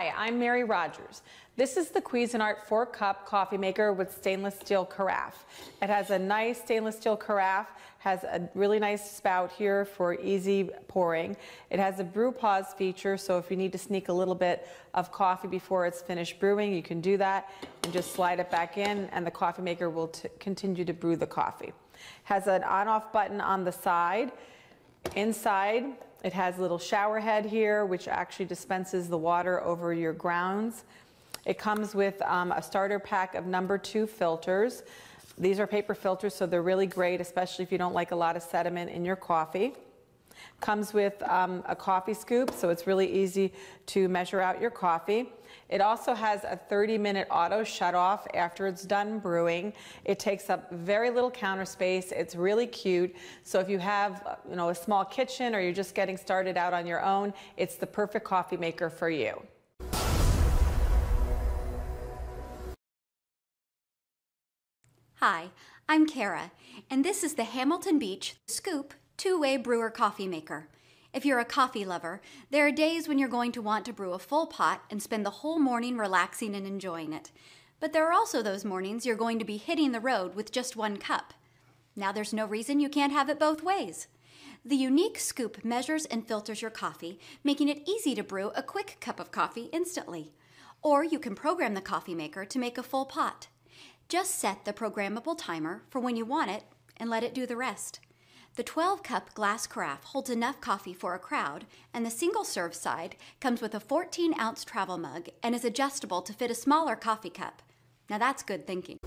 Hi, I'm Mary Rogers. This is the Cuisinart 4-cup coffee maker with stainless steel carafe. It has a nice stainless steel carafe, has a really nice spout here for easy pouring. It has a brew pause feature, so if you need to sneak a little bit of coffee before it's finished brewing, you can do that and just slide it back in and the coffee maker will continue to brew the coffee. Has an on-off button on the side. Inside, it has a little shower head here, which actually dispenses the water over your grounds. It comes with a starter pack of number 2 filters. These are paper filters, so they're really great, especially if you don't like a lot of sediment in your coffee. Comes with a coffee scoop, so it's really easy to measure out your coffee. It also has a 30-minute auto shut-off after it's done brewing. It takes up very little counter space. It's really cute. So if you have, a small kitchen or you're just getting started out on your own, it's the perfect coffee maker for you. Hi, I'm Kara, and this is the Hamilton Beach Scoop 2-way brewer coffee maker. If you're a coffee lover, there are days when you're going to want to brew a full pot and spend the whole morning relaxing and enjoying it. But there are also those mornings you're going to be hitting the road with just 1 cup. Now there's no reason you can't have it both ways. The unique scoop measures and filters your coffee, making it easy to brew a quick cup of coffee instantly. Or you can program the coffee maker to make a full pot. Just set the programmable timer for when you want it and let it do the rest. The 12-cup glass carafe holds enough coffee for a crowd, and the single-serve side comes with a 14-ounce travel mug and is adjustable to fit a smaller coffee cup. Now that's good thinking.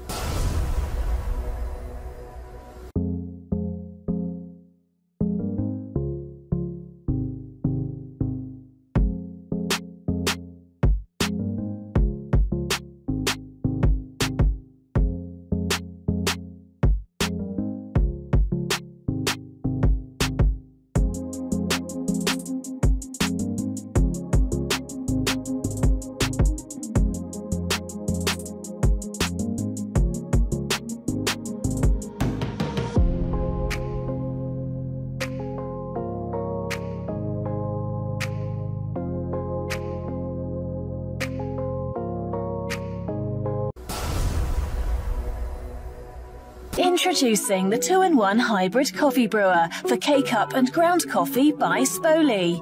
Introducing the 2-in-1 hybrid coffee brewer for K-Cup and ground coffee by Sboly.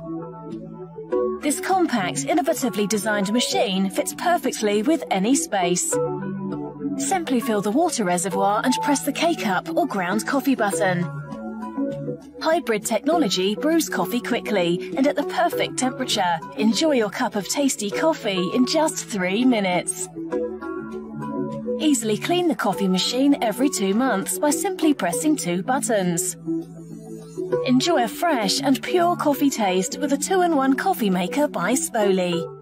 This compact, innovatively designed machine fits perfectly with any space. Simply fill the water reservoir and press the K-Cup or ground coffee button. Hybrid technology brews coffee quickly and at the perfect temperature. Enjoy your cup of tasty coffee in just 3 minutes. Easily clean the coffee machine every 2 months by simply pressing 2 buttons. Enjoy a fresh and pure coffee taste with a 2-in-1 coffee maker by Sboly.